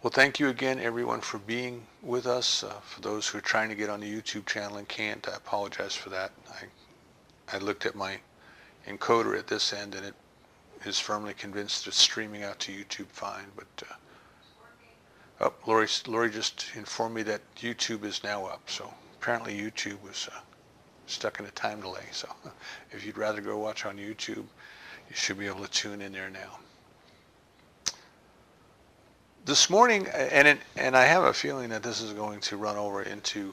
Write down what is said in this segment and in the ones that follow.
Well, thank you again, everyone, for being with us. For those who are trying to get on the YouTube channel and can't, I apologize for that. I looked at my encoder at this end, and it is firmly convinced it's streaming out to YouTube fine. But oh, Lori just informed me that YouTube is now up. So apparently YouTube was stuck in a time delay. So if you'd rather go watch on YouTube, you should be able to tune in there now. This morning, and I have a feeling that this is going to run over into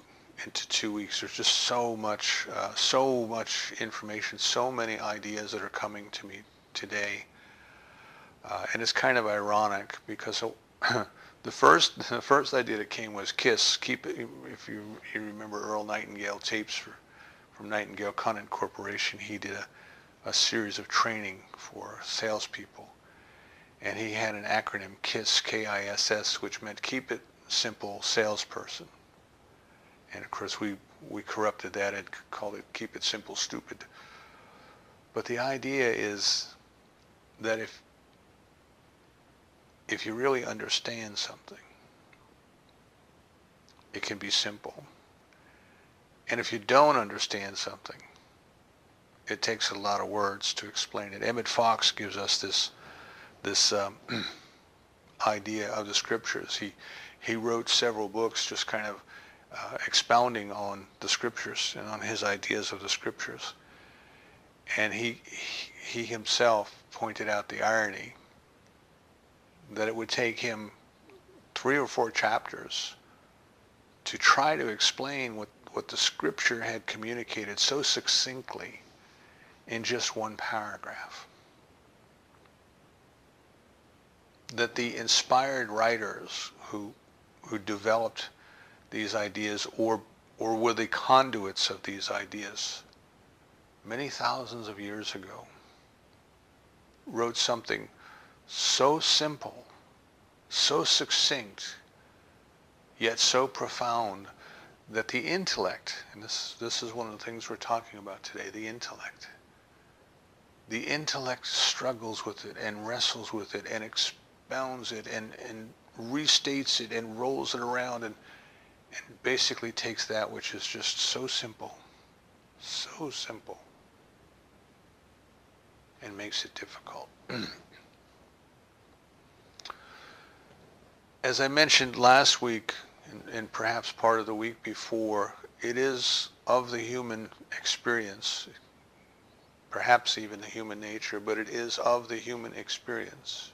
2 weeks. There's just so much information, so many ideas that are coming to me today, and it's kind of ironic because the first idea that came was KISS. Keep it. If you remember Earl Nightingale tapes from Nightingale Content Corporation, he did a series of training for salespeople. And he had an acronym KISS, K-I-S-S, which meant Keep It Simple Salesperson. And of course we corrupted that and called it Keep It Simple Stupid. But the idea is that if you really understand something, it can be simple. And if you don't understand something, it takes a lot of words to explain it. Emmett Fox gives us this idea of the scriptures. He wrote several books just kind of expounding on the scriptures and on his ideas of the scriptures. And he himself pointed out the irony that it would take him 3 or 4 chapters to try to explain what the scripture had communicated so succinctly in just one paragraph. That the inspired writers who developed these ideas or were the conduits of these ideas many thousands of years ago wrote something so simple, so succinct, yet so profound that the intellect, and this is one of the things we're talking about today, the intellect struggles with it and wrestles with it and expounds it and restates it and rolls it around and basically takes that which is just so simple, and makes it difficult. As I mentioned last week, and perhaps part of the week before, it is of the human experience, perhaps even the human nature, but it is of the human experience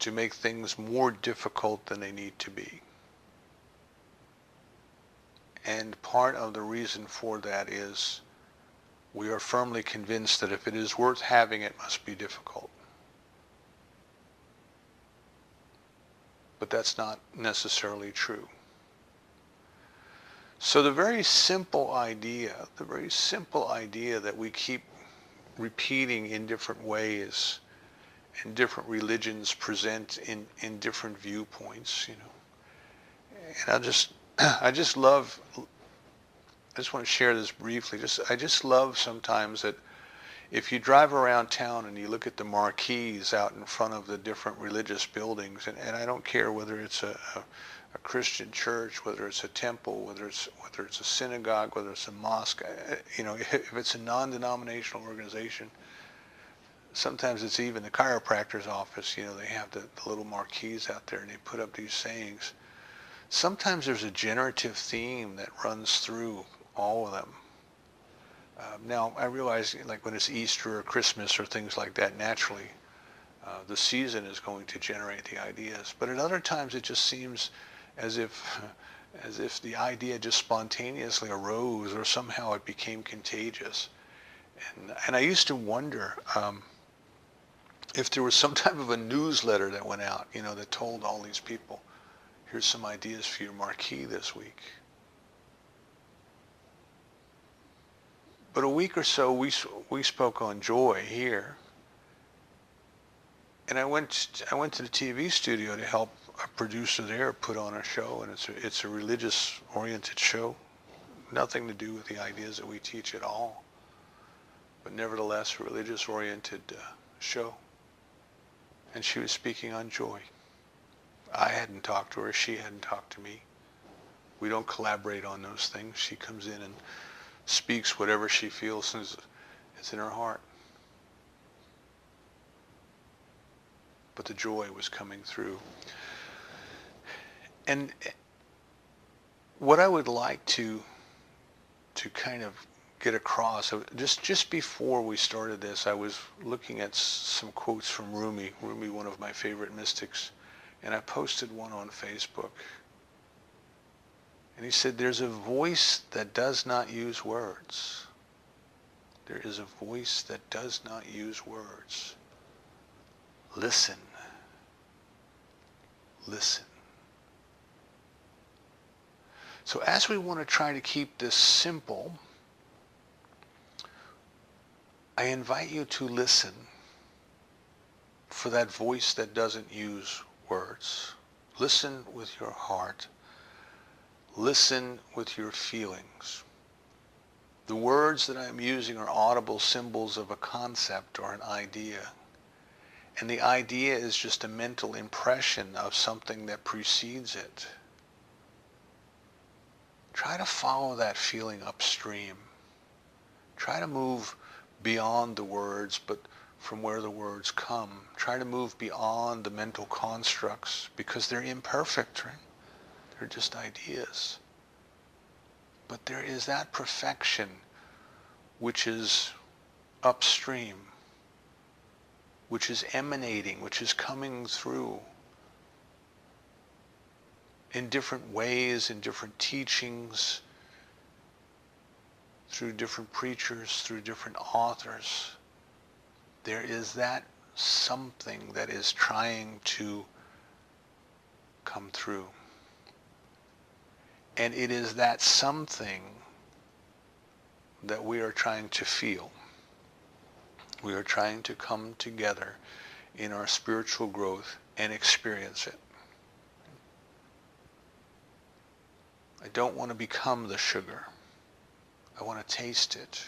to make things more difficult than they need to be. And part of the reason for that is we are firmly convinced that if it is worth having, it must be difficult. But that's not necessarily true. So the very simple idea that we keep repeating in different ways, and different religions present in different viewpoints, And I just want to share this briefly. I just love sometimes that if you drive around town and you look at the marquees out in front of the different religious buildings, and I don't care whether it's a Christian church, whether it's a temple, whether it's a synagogue, whether it's a mosque, if it's a non-denominational organization. Sometimes it's even the chiropractor's office, they have the little marquees out there and they put up these sayings. Sometimes there's a generative theme that runs through all of them. Now, I realize like when it's Easter or Christmas or things like that, naturally the season is going to generate the ideas. But at other times it just seems as if the idea just spontaneously arose or somehow it became contagious. And I used to wonder if there was some type of a newsletter that went out, that told all these people, here's some ideas for your marquee this week. But a week or so, we spoke on joy here. And I went to the TV studio to help a producer there put on a show, and it's a religious-oriented show. Nothing to do with the ideas that we teach at all. But nevertheless, a religious-oriented show. And she was speaking on joy. I hadn't talked to her. She hadn't talked to me. We don't collaborate on those things. She comes in and speaks whatever she feels is in her heart. But the joy was coming through. And what I would like to kind of get across, just before we started this, I was looking at some quotes from Rumi, one of my favorite mystics, and I posted one on Facebook. And he said, there's a voice that does not use words. There is a voice that does not use words. Listen. Listen. So as we want to try to keep this simple, I invite you to listen for that voice that doesn't use words. Listen with your heart. Listen with your feelings. The words that I'm using are audible symbols of a concept or an idea. And the idea is just a mental impression of something that precedes it. Try to follow that feeling upstream. Try to move beyond the words, but from where the words come. Try to move beyond the mental constructs because they're imperfect, right? They're just ideas. But there is that perfection which is upstream, which is emanating, which is coming through in different ways, in different teachings, through different preachers, through different authors. There is that something that is trying to come through. And it is that something that we are trying to feel. We are trying to come together in our spiritual growth and experience it. I don't want to become the sugar. I want to taste it.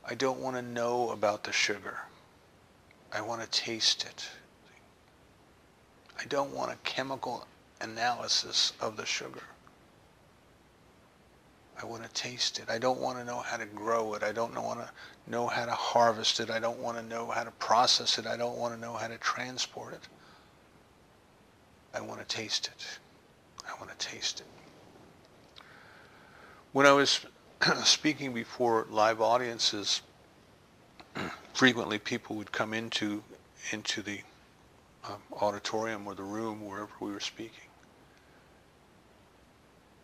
I don't want to know about the sugar. I want to taste it. I don't want a chemical analysis of the sugar. I want to taste it. I don't want to know how to grow it. I don't want to know how to harvest it. I don't want to know how to process it. I don't want to know how to transport it. I want to taste it. I want to taste it. When I was speaking before live audiences, frequently people would come into the auditorium or the room wherever we were speaking.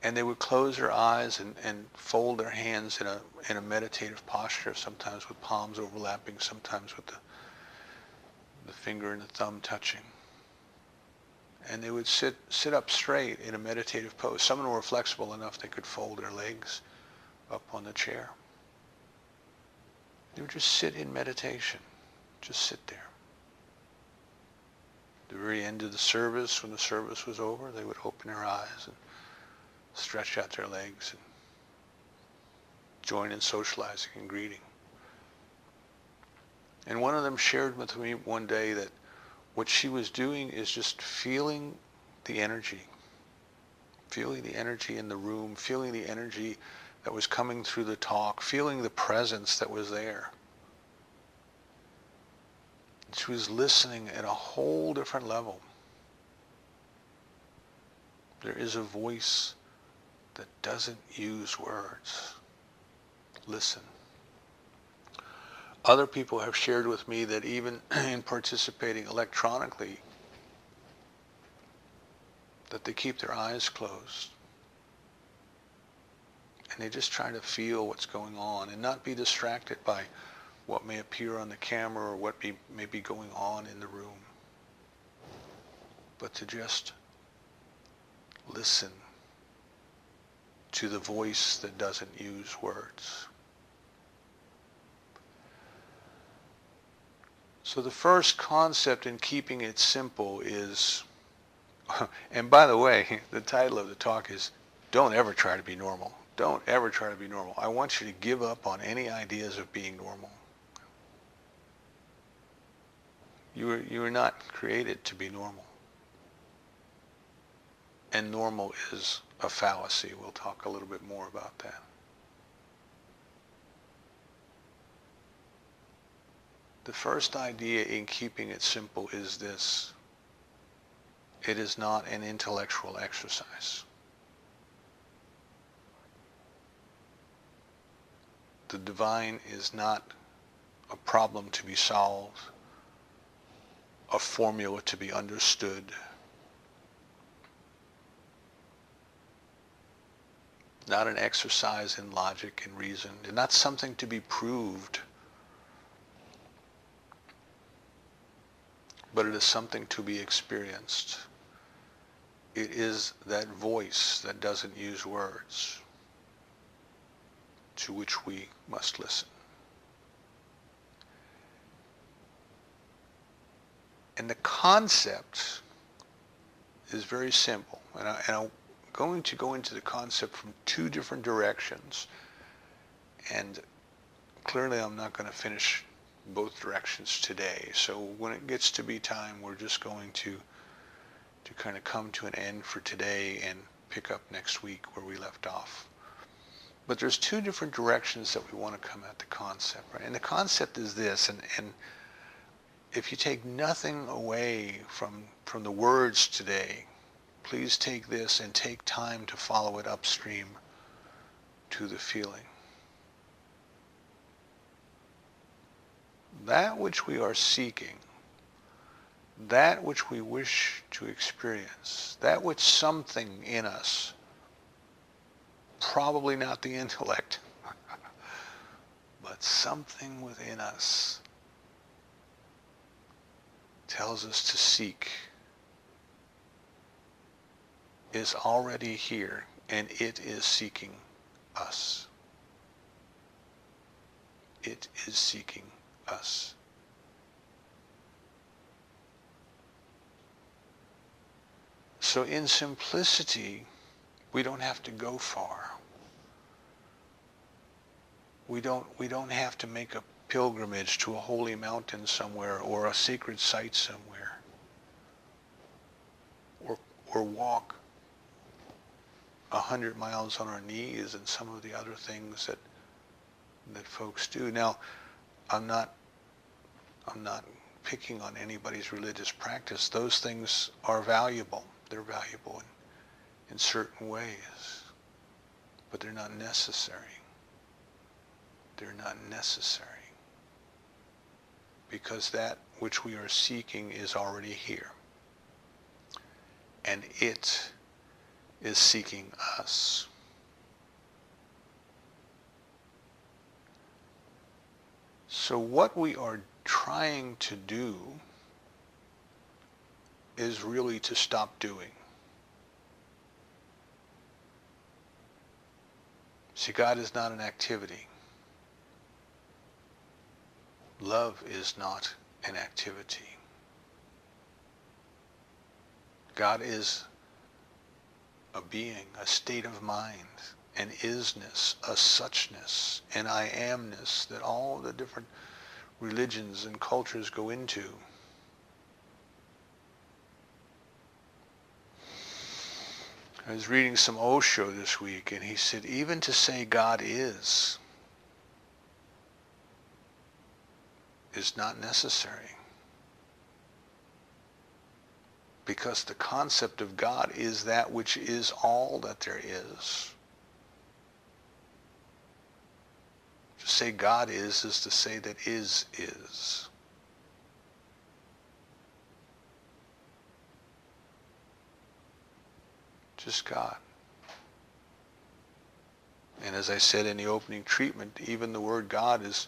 And they would close their eyes and fold their hands in a meditative posture, sometimes with palms overlapping, sometimes with the finger and the thumb touching. And they would sit up straight in a meditative pose. Some of them were flexible enough they could fold their legs up on the chair. They would just sit in meditation, just sit there. At the very end of the service, when the service was over, they would open their eyes and stretch out their legs and join in socializing and greeting. And one of them shared with me one day that what she was doing is just feeling the energy in the room, feeling the energy that was coming through the talk, feeling the presence that was there. She was listening at a whole different level. There is a voice that doesn't use words. Listen. Other people have shared with me that even in participating electronically, that they keep their eyes closed. And they just try to feel what's going on and not be distracted by what may appear on the camera or what may be going on in the room. But to just listen to the voice that doesn't use words. So the first concept in keeping it simple is, and by the way, the title of the talk is, Don't Ever Try to Be Normal. Don't ever try to be normal. I want you to give up on any ideas of being normal. You were not created to be normal. And normal is a fallacy. We'll talk a little bit more about that. The first idea in keeping it simple is this: it is not an intellectual exercise. The divine is not a problem to be solved, a formula to be understood. Not an exercise in logic and reason, and not something to be proved, but it is something to be experienced. It is that voice that doesn't use words, to which we must listen. And the concept is very simple. And I'm going to go into the concept from two different directions. And clearly I'm not going to finish both directions today. So when it gets to be time, we're just going to kind of come to an end for today and pick up next week where we left off. But there's two different directions that we want to come at the concept, right? And the concept is this, and if you take nothing away from the words today, please take this and take time to follow it upstream to the feeling. That which we are seeking, that which we wish to experience, that which something in us, probably not the intellect, but something within us tells us to seek, is already here, and it is seeking us. It is seeking us. So in simplicity, we don't have to go far. We don't have to make a pilgrimage to a holy mountain somewhere or a sacred site somewhere, or walk 100 miles on our knees and some of the other things that folks do. Now, I'm not picking on anybody's religious practice. Those things are valuable. They're valuable in certain ways, but they're not necessary. They're not necessary, because that which we are seeking is already here, and it is seeking us. So what we are trying to do is really to stop doing. See, God is not an activity. Love is not an activity. God is a being, a state of mind, an isness, a suchness, an I amness that all the different religions and cultures go into. I was reading some Osho this week, and he said, even to say God is not necessary, because the concept of God is that which is all that there is. To say God is to say that is. Just God. And as I said in the opening treatment, even the word God is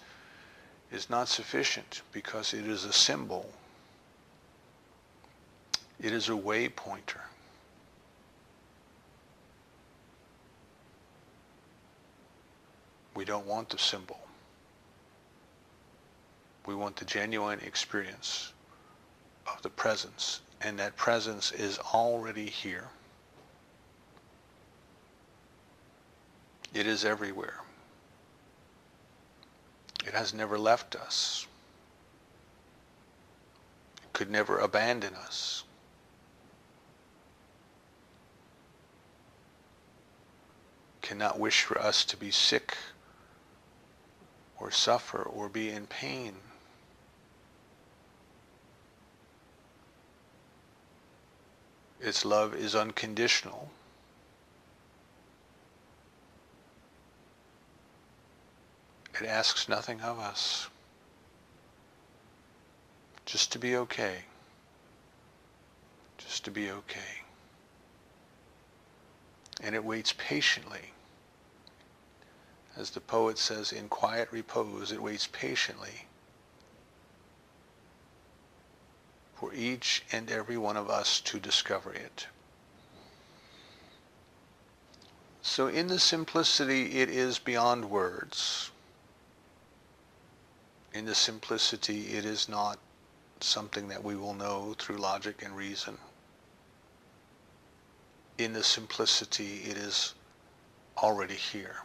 not sufficient, because it is a symbol. It is a way pointer. We don't want the symbol. We want the genuine experience of the presence, and that presence is already here. It is everywhere. It has never left us. could never abandon us. Cannot wish for us to be sick or suffer or be in pain. Its love is unconditional. It asks nothing of us. Just to be okay. Just to be okay. And it waits patiently. As the poet says, in quiet repose, it waits patiently for each and every one of us to discover it. So in the simplicity, it is beyond words. In the simplicity, it is not something that we will know through logic and reason. In the simplicity, it is already here.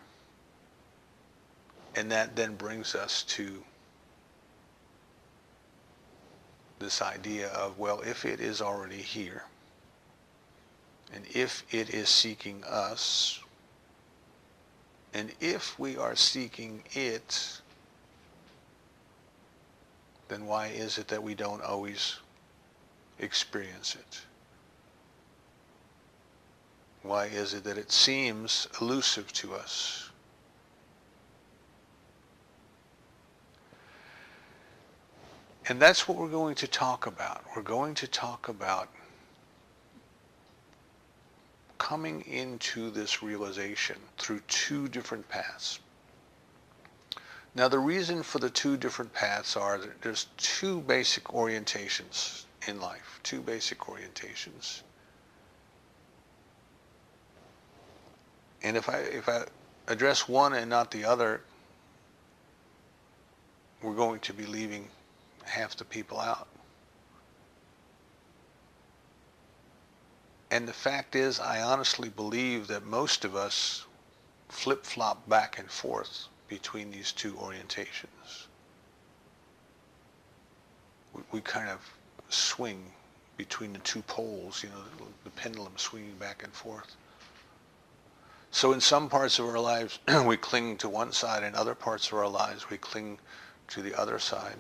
And that then brings us to this idea of, well, if it is already here, and if it is seeking us, and if we are seeking it, then why is it that we don't always experience it? Why is it that it seems elusive to us? And that's what we're going to talk about. We're going to talk about coming into this realization through two different paths. Now, the reason for the two different paths are that there's two basic orientations in life, two basic orientations. And if I address one and not the other, we're going to be leaving half the people out. And the fact is, I honestly believe that most of us flip-flop back and forth between these two orientations. We kind of swing between the two poles, you know, the pendulum swinging back and forth. So in some parts of our lives, we cling to one side. In other parts of our lives, we cling to the other side.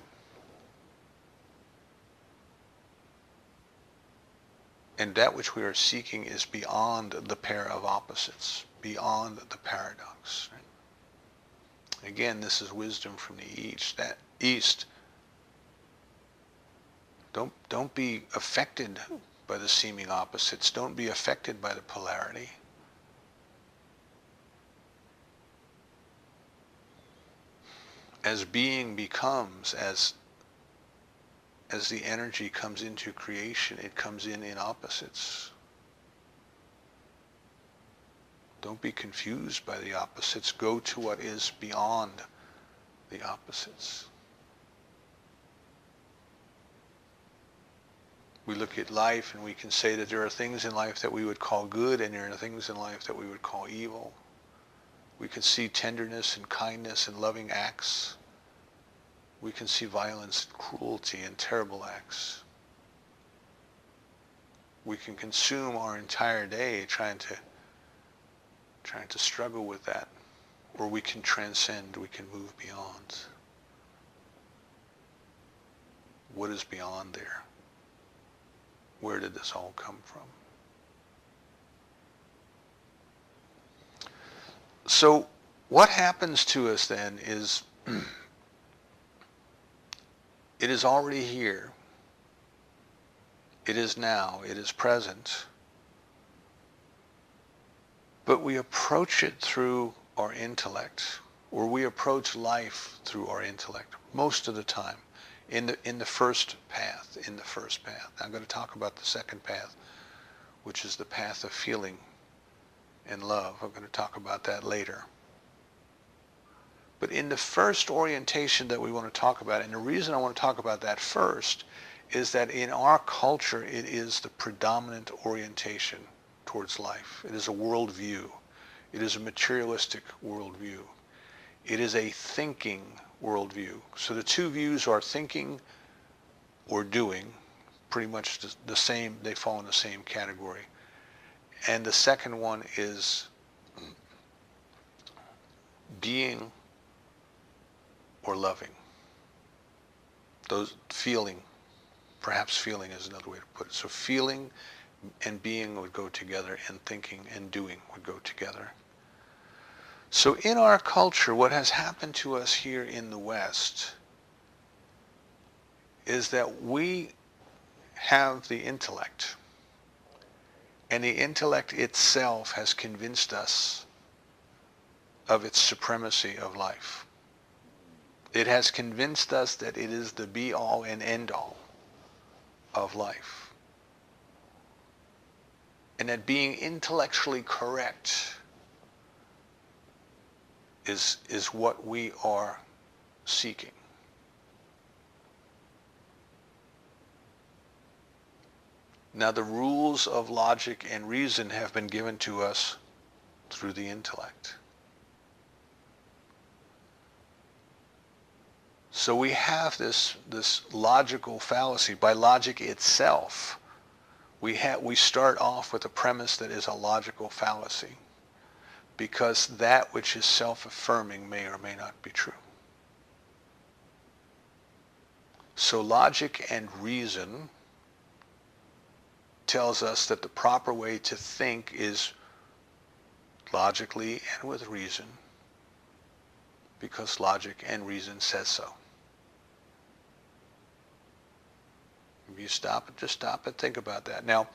And that which we are seeking is beyond the pair of opposites, beyond the paradox. Right? Again, this is wisdom from the East. Don't be affected by the seeming opposites. Don't be affected by the polarity. As being becomes, as the energy comes into creation, it comes in opposites. Don't be confused by the opposites. Go to what is beyond the opposites. We look at life and we can say that there are things in life that we would call good and there are things in life that we would call evil. We can see tenderness and kindness and loving acts. We can see violence and cruelty and terrible acts. We can consume our entire day trying to struggle with that. Or we can transcend, we can move beyond. What is beyond there? Where did this all come from? So what happens to us then is it is already here. It is now. It is present. But we approach it through our intellect, or we approach life through our intellect most of the time. In the first path. I'm going to talk about the second path, which is the path of feeling and love. I'm going to talk about that later. But in the first orientation that we want to talk about, and the reason I want to talk about that first is that in our culture it is the predominant orientation towards life. It is a worldview. It is a materialistic worldview. It is a thinking worldview. So the two views are thinking or doing, pretty much the same, they fall in the same category. And the second one is being or loving. Those feeling, perhaps feeling is another way to put it. So feeling and being would go together, and thinking and doing would go together. So in our culture, what has happened to us here in the West is that we have the intellect, and the intellect itself has convinced us of its supremacy of life. It has convinced us that it is the be-all and end-all of life. And that being intellectually correct is what we are seeking. Now, the rules of logic and reason have been given to us through the intellect. So we have this logical fallacy. By logic itself, we start off with a premise that is a logical fallacy, because that which is self-affirming may or may not be true. So logic and reason tells us that the proper way to think is logically and with reason, because logic and reason says so. If you just stop and think about that. Now,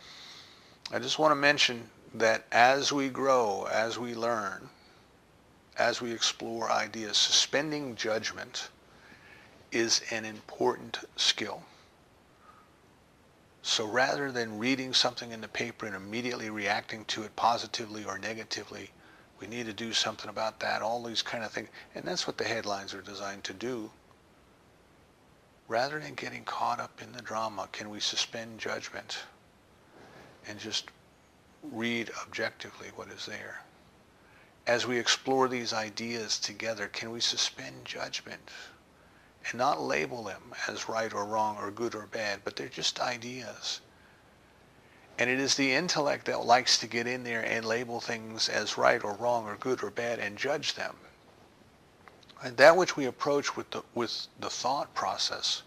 I just want to mention that as we grow, as we learn, as we explore ideas, suspending judgment is an important skill. So rather than reading something in the paper and immediately reacting to it positively or negatively, we need to do something about that, all these kind of things. And that's what the headlines are designed to do. Rather than getting caught up in the drama, can we suspend judgment and just read objectively what is there? As we explore these ideas together, can we suspend judgment and not label them as right or wrong or good or bad, but they're just ideas. And it is the intellect that likes to get in there and label things as right or wrong or good or bad and judge them. And that which we approach with the thought process,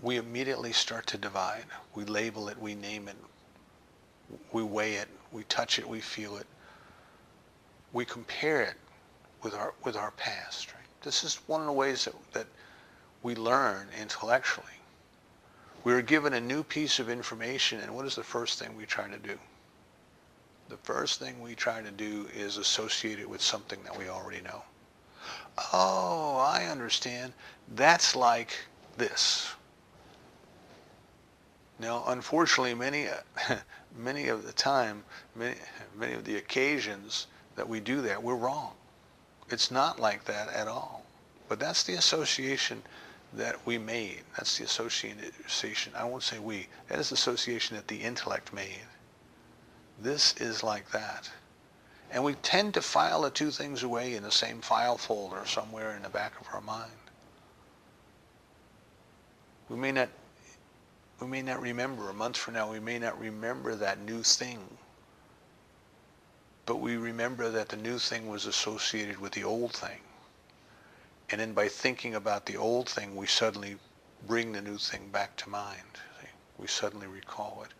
we immediately start to divide. We label it, we name it, we weigh it, we touch it, we feel it. We compare it with our past. Right? This is one of the ways that we learn intellectually. We're given a new piece of information, and what is the first thing we try to do? The first thing we try to do is associate it with something that we already know. Oh, I understand. That's like this. Now, unfortunately, many of the time, many of the occasions that we do that, we're wrong. It's not like that at all. But that's the association that we made. That's the association. I won't say we. That is the association that the intellect made. This is like that. And we tend to file the two things away in the same file folder somewhere in the back of our mind. We may not remember a month from now, we may not remember that new thing. But we remember that the new thing was associated with the old thing. And then by thinking about the old thing, we suddenly bring the new thing back to mind. See? We suddenly recall it.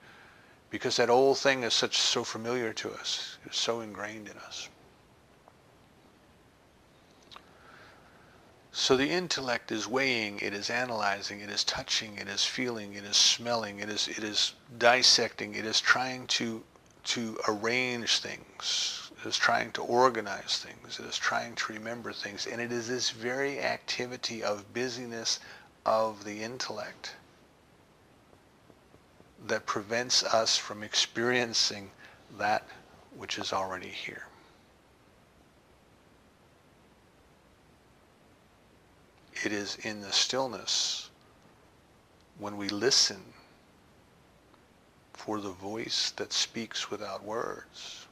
Because that old thing is so familiar to us. It's so ingrained in us. So the intellect is weighing, it is analyzing, it is touching, it is feeling, it is smelling, it is dissecting, it is trying to arrange things. It is trying to organize things. It is trying to remember things. And it is this very activity of busyness of the intellect that prevents us from experiencing that which is already here. It is in the stillness when we listen for the voice that speaks without words.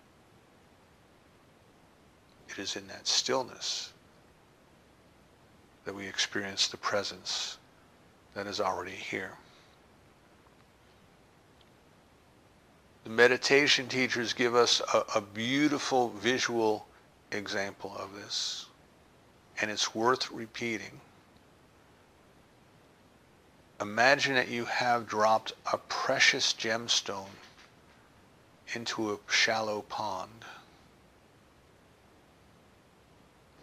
It is in that stillness that we experience the presence that is already here. The meditation teachers give us a beautiful visual example of this, and it's worth repeating. Imagine that you have dropped a precious gemstone into a shallow pond.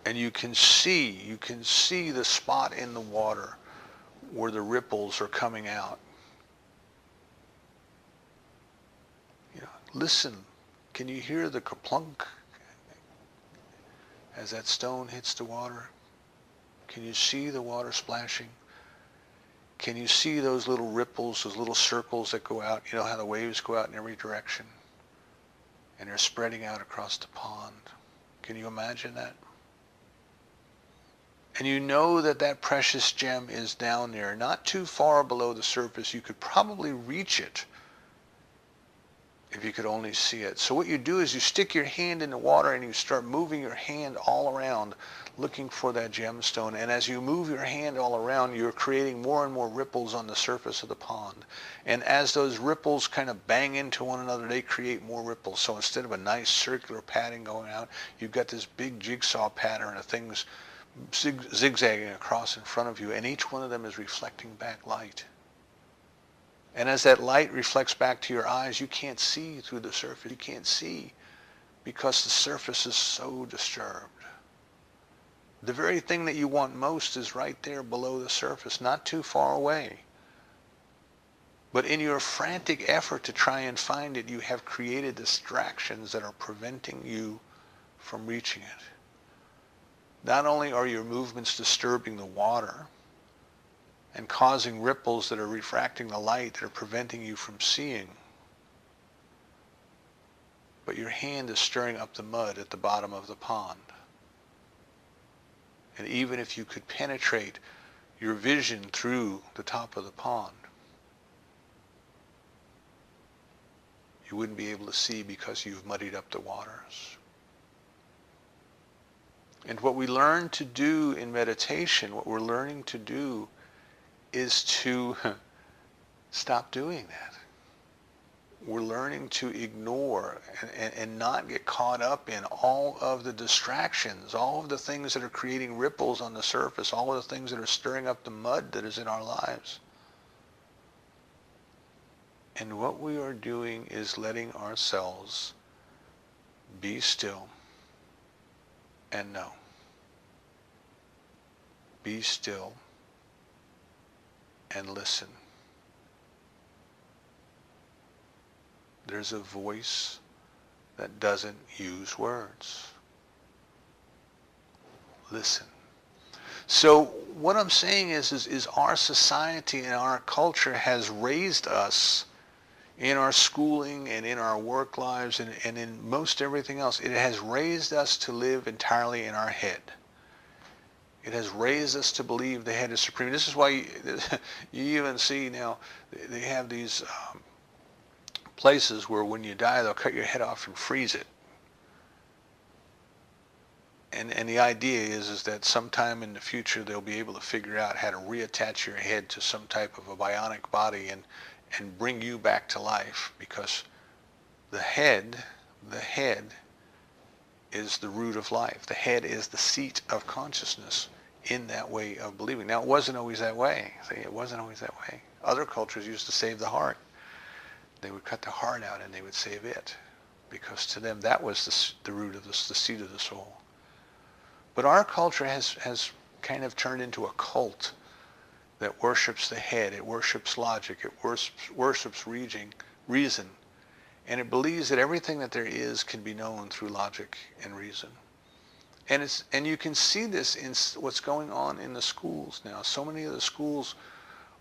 And you can see the spot in the water where the ripples are coming out. Listen, can you hear the kaplunk as that stone hits the water? Can you see the water splashing? Can you see those little ripples, those little circles that go out? You know how the waves go out in every direction? And they're spreading out across the pond. Can you imagine that? And you know that that precious gem is down there, not too far below the surface. You could probably reach it if you could only see it. So what you do is you stick your hand in the water and you start moving your hand all around looking for that gemstone. And as you move your hand all around, you're creating more and more ripples on the surface of the pond. And as those ripples kind of bang into one another, they create more ripples. So instead of a nice circular pattern going out, you've got this big jigsaw pattern of things zigzagging across in front of you, and each one of them is reflecting back light. And as that light reflects back to your eyes, you can't see through the surface. You can't see because the surface is so disturbed. The very thing that you want most is right there below the surface, not too far away. But in your frantic effort to try and find it, you have created distractions that are preventing you from reaching it. Not only are your movements disturbing the water and causing ripples that are refracting the light that are preventing you from seeing, but your hand is stirring up the mud at the bottom of the pond. And even if you could penetrate your vision through the top of the pond, you wouldn't be able to see because you've muddied up the waters. And what we learn to do in meditation, what we're learning to do is to stop doing that. We're learning to ignore and not get caught up in all of the distractions, all of the things that are creating ripples on the surface, all of the things that are stirring up the mud that is in our lives. And what we are doing is letting ourselves be still and know. Be still and listen. There's a voice that doesn't use words. Listen. So what I'm saying is our society and our culture has raised us in our schooling and in our work lives and in most everything else. It has raised us to live entirely in our head. It has raised us to believe the head is supreme. This is why you even see now they have these places where when you die, they'll cut your head off and freeze it. And the idea is that sometime in the future they'll be able to figure out how to reattach your head to some type of a bionic body and bring you back to life, because the head is the root of life. The head is the seat of consciousness in that way of believing. Now, it wasn't always that way. See, it wasn't always that way. Other cultures used to save the heart. They would cut the heart out and they would save it, because to them that was the root of the seat of the soul. But our culture has kind of turned into a cult that worships the head. It worships logic. It worships reason. And it believes that everything that there is can be known through logic and reason. And you can see this in what's going on in the schools now. So many of the schools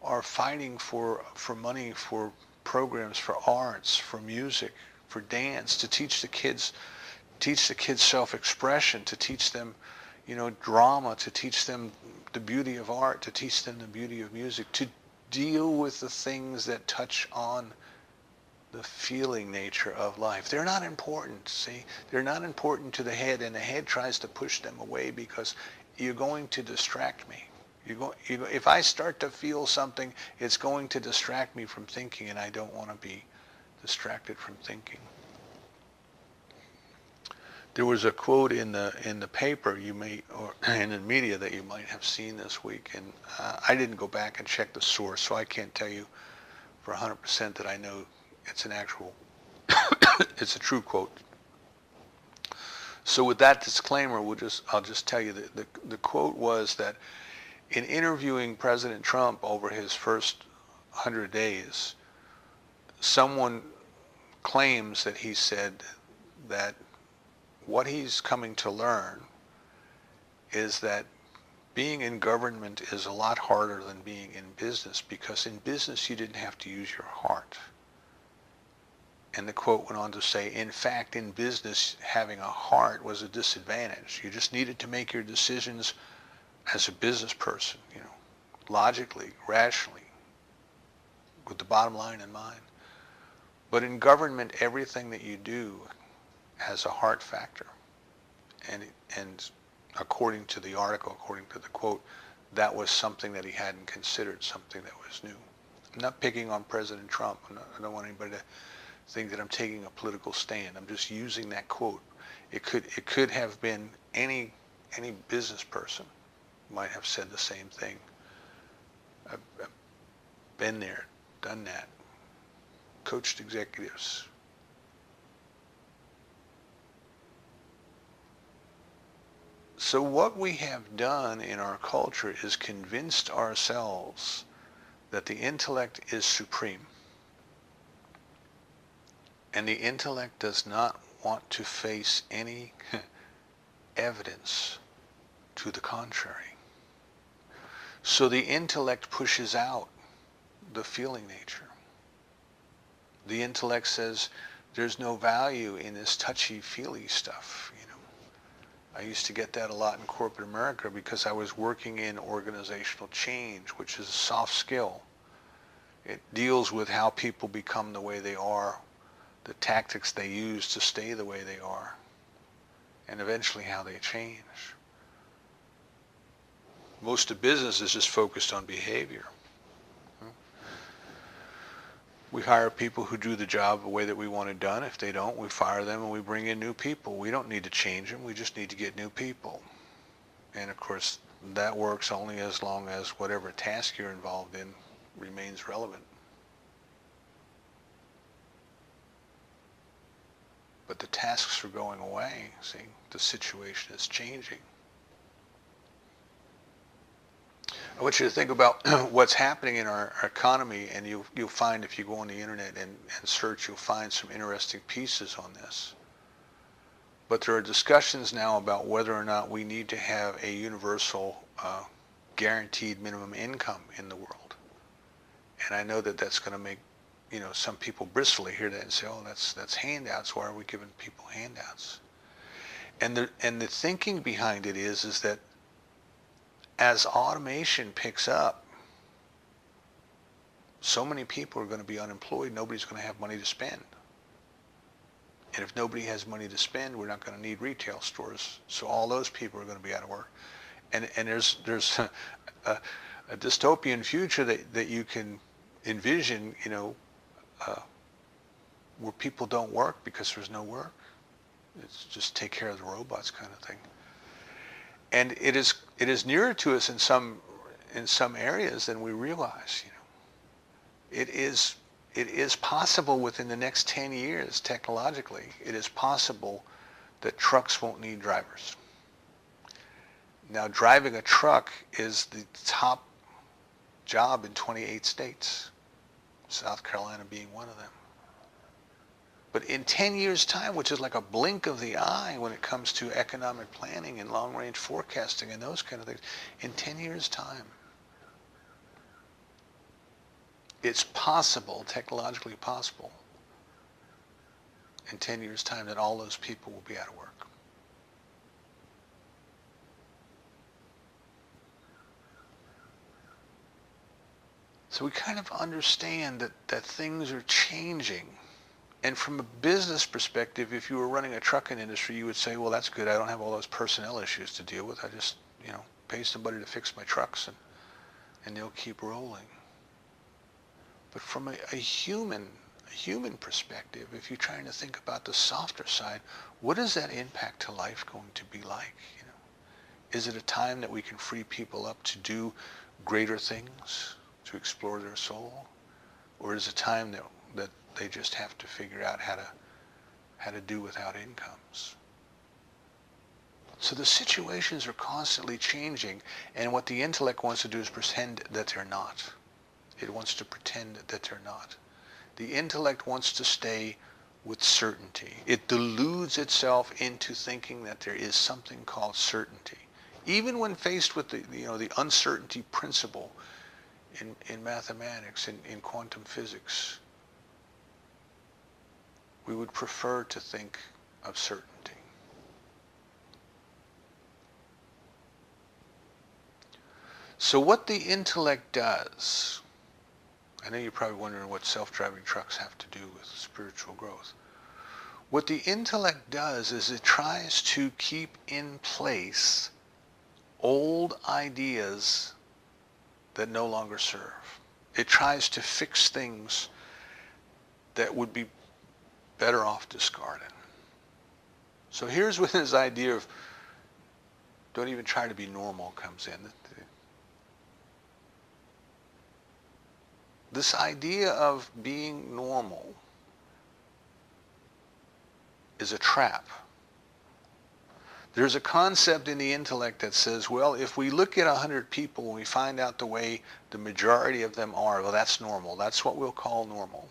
are fighting for money for programs, for arts, for music, for dance, to teach the kids self-expression, to teach them, drama, to teach them the beauty of art, to teach them the beauty of music, to deal with the things that touch on the feeling nature of life. They're not important, see? They're not important to the head, and the head tries to push them away because you're going to distract me. If I start to feel something, it's going to distract me from thinking, and I don't want to be distracted from thinking. There was a quote in the paper you may, or in the media, that you might have seen this week, and I didn't go back and check the source, so I can't tell you for 100% that I know it's an actual, it's a true quote. So with that disclaimer, I'll just tell you that the quote was that in interviewing President Trump over his first 100 days, someone claims that he said that what he's coming to learn is that being in government is a lot harder than being in business, because in business you didn't have to use your heart. And the quote went on to say, in fact, in business, having a heart was a disadvantage. You just needed to make your decisions as a business person, logically, rationally, with the bottom line in mind. But in government, everything that you do has a heart factor. And according to the article, according to the quote, that was something that he hadn't considered, something that was new. I'm not picking on President Trump. I don't want anybody to think that I'm taking a political stand. I'm just using that quote. It could have been any business person might have said the same thing. I've been there, done that, coached executives. So what we have done in our culture is convinced ourselves that the intellect is supreme. And the intellect does not want to face any evidence to the contrary. So the intellect pushes out the feeling nature. The intellect says there's no value in this touchy-feely stuff. I used to get that a lot in corporate America because I was working in organizational change, which is a soft skill. It deals with how people become the way they are, the tactics they use to stay the way they are, and eventually how they change. Most of business is just focused on behavior. We hire people who do the job the way that we want it done. If they don't, we fire them and we bring in new people. We don't need to change them. We just need to get new people. And of course, that works only as long as whatever task you're involved in remains relevant. But the tasks are going away. See, the situation is changing. I want you to think about what's happening in our economy, and you'll find, if you go on the internet and search, you'll find some interesting pieces on this. But there are discussions now about whether or not we need to have a universal guaranteed minimum income in the world. And I know that that's going to make some people bristly hear that and say, oh, that's handouts. Why are we giving people handouts? And the thinking behind it is that as automation picks up, so many people are going to be unemployed, nobody's going to have money to spend. And if nobody has money to spend, we're not going to need retail stores. So all those people are going to be out of work. And there's a dystopian future that you can envision, where people don't work because there's no work. It's just take care of the robots kind of thing. And it is nearer to us in some areas than we realize. It is possible within the next 10 years, technologically, it is possible that trucks won't need drivers. Now, driving a truck is the top job in 28 states, South Carolina being one of them. But in 10 years' time, which is like a blink of the eye when it comes to economic planning and long-range forecasting and those kind of things, in 10 years' time, it's possible, technologically possible, in 10 years' time that all those people will be out of work. So we kind of understand that things are changing. And from a business perspective, if you were running a trucking industry, you would say, well, that's good. I don't have all those personnel issues to deal with. I just, pay somebody to fix my trucks and they'll keep rolling. But from a human human perspective, if you're trying to think about the softer side, what is that impact to life going to be like? Is it a time that we can free people up to do greater things, to explore their soul? Or is it a time that they just have to figure out how to do without incomes? So the situations are constantly changing, and what the intellect wants to do is pretend that they're not. It wants to pretend that they're not. The intellect wants to stay with certainty. It deludes itself into thinking that there is something called certainty. Even when faced with the uncertainty principle in mathematics, in quantum physics, we would prefer to think of certainty. So what the intellect does, I know you're probably wondering what self-driving trucks have to do with spiritual growth. What the intellect does is it tries to keep in place old ideas that no longer serve. It tries to fix things that would be better off discarded. So here's when this idea of don't even try to be normal comes in. This idea of being normal is a trap. There's a concept in the intellect that says, well, if we look at 100 people and we find out the way the majority of them are, well, that's normal. That's what we'll call normal.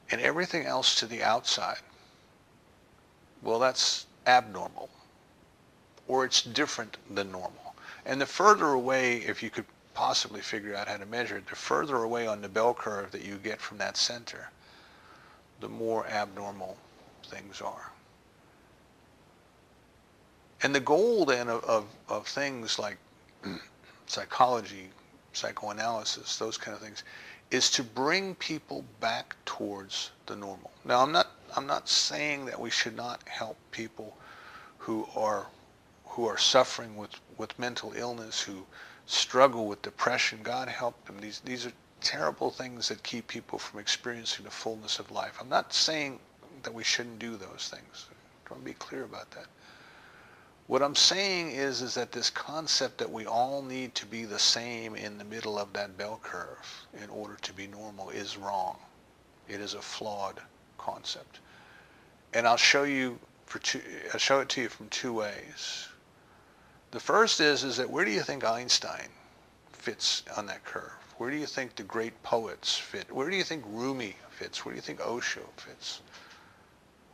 And everything else to the outside, well, that's abnormal. Or it's different than normal. And the further away, if you could possibly figure out how to measure it, the further away on the bell curve that you get from that center, the more abnormal things are. And the goal then of things like psychology, psychoanalysis, those kind of things, is to bring people back towards the normal. Now, I'm not saying that we should not help people who are suffering with mental illness, who struggle with depression. God help them. These are terrible things that keep people from experiencing the fullness of life. I'm not saying that we shouldn't do those things. I want to be clear about that. What I'm saying is that this concept that we all need to be the same in the middle of that bell curve in order to be normal is wrong. It is a flawed concept. And I'll show it to you from two ways. The first is that where do you think Einstein fits on that curve? Where do you think the great poets fit? Where do you think Rumi fits? Where do you think Osho fits?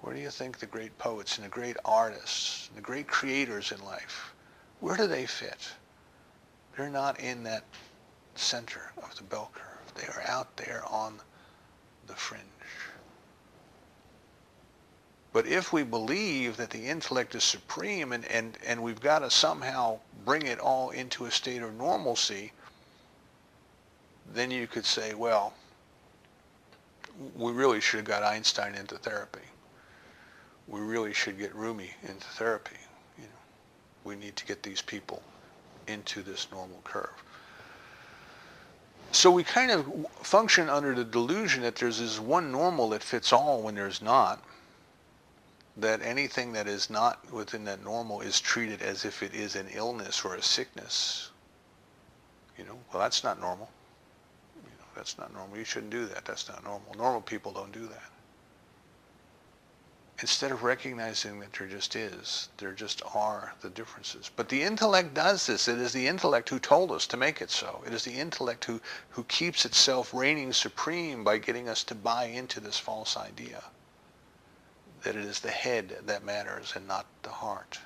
Where do you think the great poets and the great artists, the great creators in life, where do they fit? They're not in that center of the bell curve. They are out there on the fringe. But if we believe that the intellect is supreme and we've got to somehow bring it all into a state of normalcy, then you could say, well, we really should have got Einstein into therapy. We really should get Rumi into therapy. We need to get these people into this normal curve. So we kind of function under the delusion that there's this one normal that fits all when there's not. That anything that is not within that normal is treated as if it is an illness or a sickness. Well, that's not normal. That's not normal. You shouldn't do that. That's not normal. Normal people don't do that. Instead of recognizing that there just are the differences. But the intellect does this. It is the intellect who told us to make it so. It is the intellect who keeps itself reigning supreme by getting us to buy into this false idea that it is the head that matters and not the heart.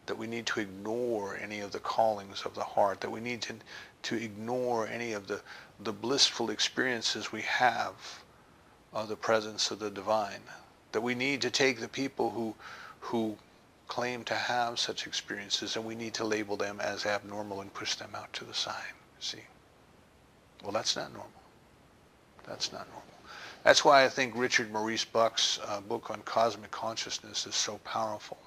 That we need to ignore any of the callings of the heart, that we need to ignore any of the blissful experiences we have of the presence of the divine, that we need to take the people who claim to have such experiences and we need to label them as abnormal and push them out to the side. See? Well, that's not normal. That's not normal. That's why I think Richard Maurice Buck's book on cosmic consciousness is so powerful,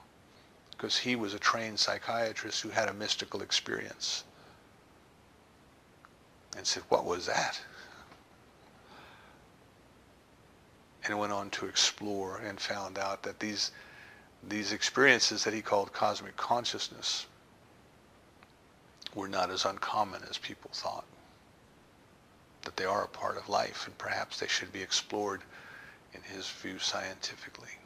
because he was a trained psychiatrist who had a mystical experience. and said, "What was that?" And went on to explore and found out that these experiences that he called cosmic consciousness were not as uncommon as people thought, that they are a part of life, and perhaps they should be explored, in his view, scientifically.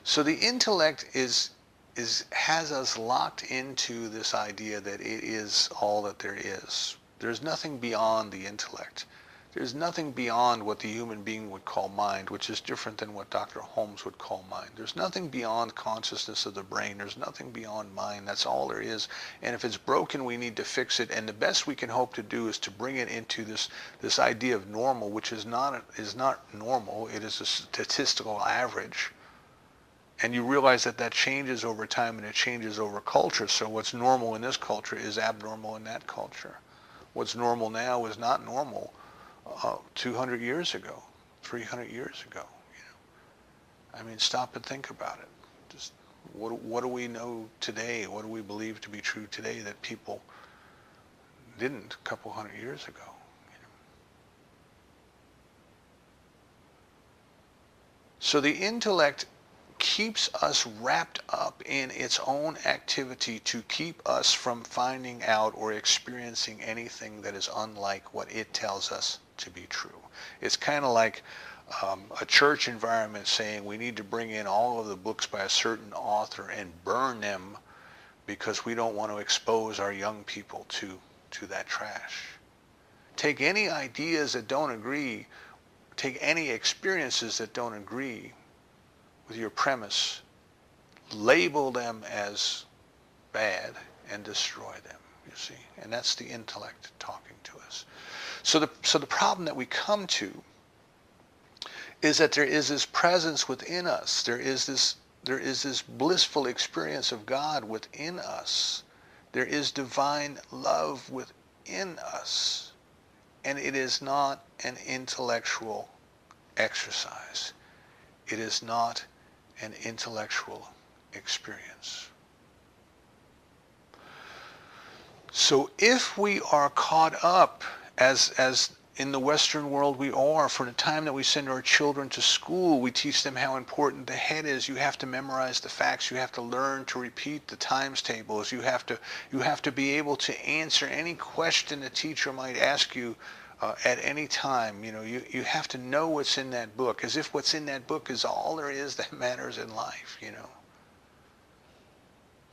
So the intellect has us locked into this idea that it is all that there is. There's nothing beyond the intellect. There's nothing beyond what the human being would call mind, which is different than what Dr. Holmes would call mind. There's nothing beyond consciousness of the brain. There's nothing beyond mind. That's all there is. And if it's broken, we need to fix it. And the best we can hope to do is to bring it into this idea of normal, which is not normal. It is a statistical average. And you realize that changes over time, and it changes over culture. So what's normal in this culture is abnormal in that culture. What's normal now is not normal 200 years ago, 300 years ago. I mean, stop and think about it. Just what do we know today? What do we believe to be true today that people didn't a couple hundred years ago? So the intellect keeps us wrapped up in its own activity to keep us from finding out or experiencing anything that is unlike what it tells us to be true. It's kind of like a church environment saying we need to bring in all of the books by a certain author and burn them because we don't want to expose our young people to that trash. Take any ideas that don't agree, take any experiences that don't agree with your premise, label them as bad, and destroy them, you see. And that's the intellect talking to us. So the problem that we come to is that there is this presence within us. There is this blissful experience of God within us. There is divine love within us. And it is not an intellectual exercise. It is not an intellectual experience. So if we are caught up, as in the Western world we are, from the time that we send our children to school, we teach them how important the head is. You have to memorize the facts. You have to learn to repeat the times tables. You have to be able to answer any question the teacher might ask you at any time. You have to know what's in that book, as if what's in that book is all there is that matters in life. A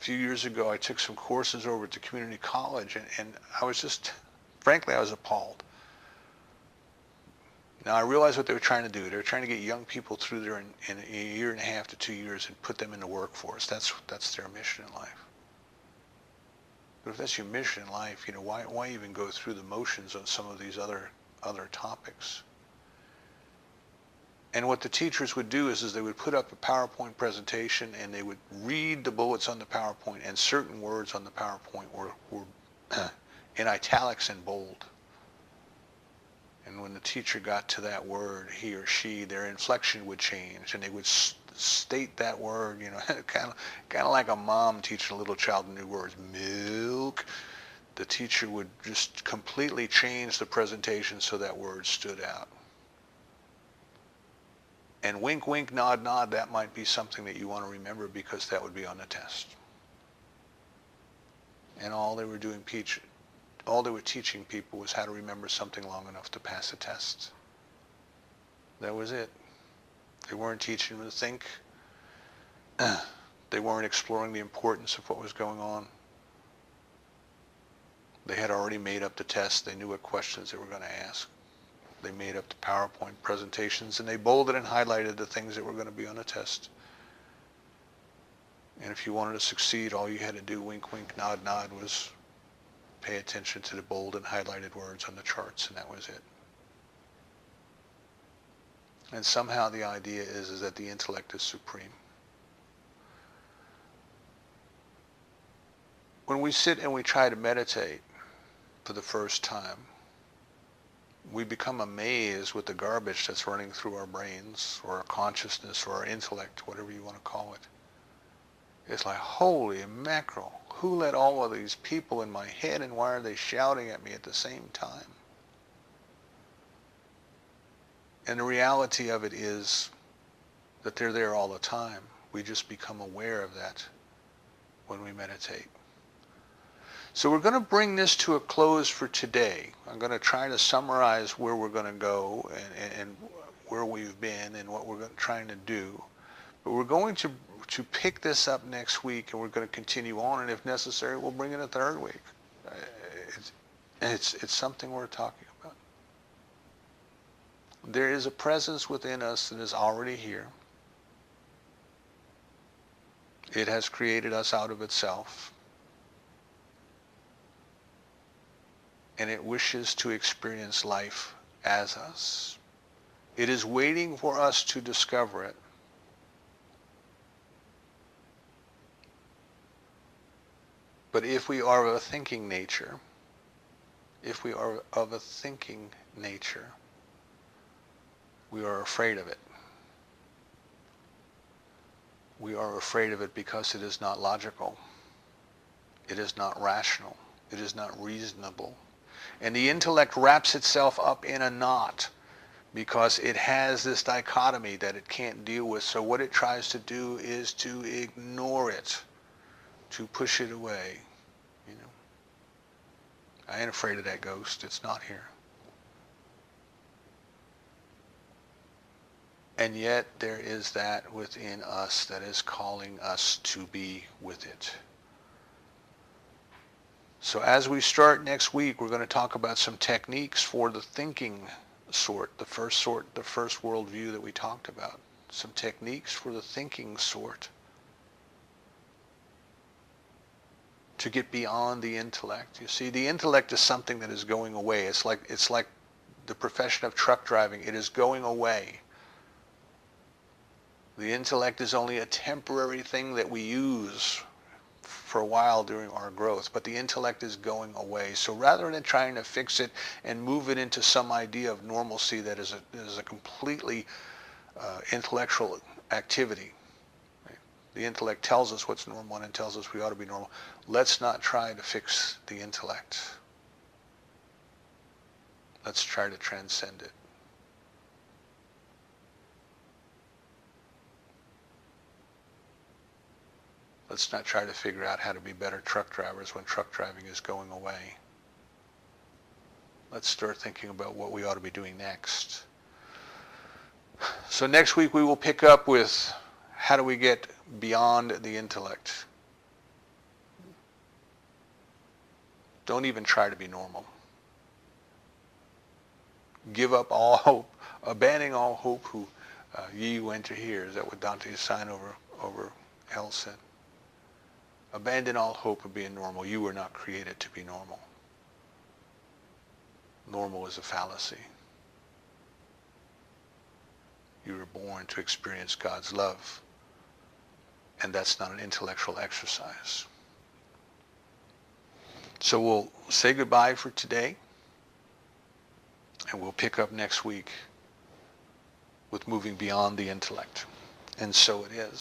few years ago, I took some courses over at the community college, and I was just, frankly, I was appalled. Now, I realized what they were trying to do. They were trying to get young people through there in a year and a half to 2 years and put them in the workforce. That's their mission in life. But if that's your mission in life, why even go through the motions on some of these other topics? And what the teachers would do is they would put up a PowerPoint presentation, and they would read the bullets on the PowerPoint, and certain words on the PowerPoint were in italics and bold. And when the teacher got to that word, he or she, their inflection would change, and they would state that word, kind of like a mom teaching a little child new words. Milk. The teacher would just completely change the presentation so that word stood out. And wink, wink, nod, nod, that might be something that you want to remember because that would be on the test. And all they were teaching people was how to remember something long enough to pass a test. That was it. They weren't teaching them to think. They weren't exploring the importance of what was going on. They had already made up the test. They knew what questions they were going to ask. They made up the PowerPoint presentations, and they bolded and highlighted the things that were going to be on the test. And if you wanted to succeed, all you had to do, wink, wink, nod, nod, was pay attention to the bold and highlighted words on the charts, and that was it. And somehow the idea is that the intellect is supreme. When we sit and we try to meditate for the first time, we become amazed with the garbage that's running through our brains, or our consciousness, or our intellect, whatever you want to call it. It's like, holy mackerel, Who let all of these people in my head, and why are they shouting at me at the same time? And the reality of it is that they're there all the time. We just become aware of that when we meditate. So we're going to bring this to a close for today. I'm going to try to summarize where we're going to go and where we've been and what we're trying to do. But we're going to pick this up next week, and we're going to continue on, and if necessary, we'll bring it a third week. It's something we're talking about. There is a presence within us that is already here. It has created us out of itself. And it wishes to experience life as us. It is waiting for us to discover it. But if we are of a thinking nature, we are afraid of it. We are afraid of it because it is not logical. It is not rational. It is not reasonable. And the intellect wraps itself up in a knot because it has this dichotomy that it can't deal with. So what it tries to do is to ignore it, to push it away. You know, I ain't afraid of that ghost. It's not here. And yet there is that within us that is calling us to be with it. So as we start next week, we're going to talk about some techniques for the thinking sort, the first worldview that we talked about. Some techniques for the thinking sort to get beyond the intellect. You see, the intellect is something that is going away. It's like the profession of truck driving. It is going away. The intellect is only a temporary thing that we use for a while during our growth, but the intellect is going away. So rather than trying to fix it and move it into some idea of normalcy that is a completely intellectual activity, right? The intellect tells us what's normal and tells us we ought to be normal. Let's not try to fix the intellect. Let's try to transcend it. Let's not try to figure out how to be better truck drivers when truck driving is going away. Let's start thinking about what we ought to be doing next. So next week we will pick up with how do we get beyond the intellect. Don't even try to be normal. Give up all hope, abandoning all hope who ye who enter here. Is that what Dante's sign over hell said? Abandon all hope of being normal. You were not created to be normal. Normal is a fallacy. You were born to experience God's love, and that's not an intellectual exercise. So we'll say goodbye for today, and we'll pick up next week with moving beyond the intellect. And so it is.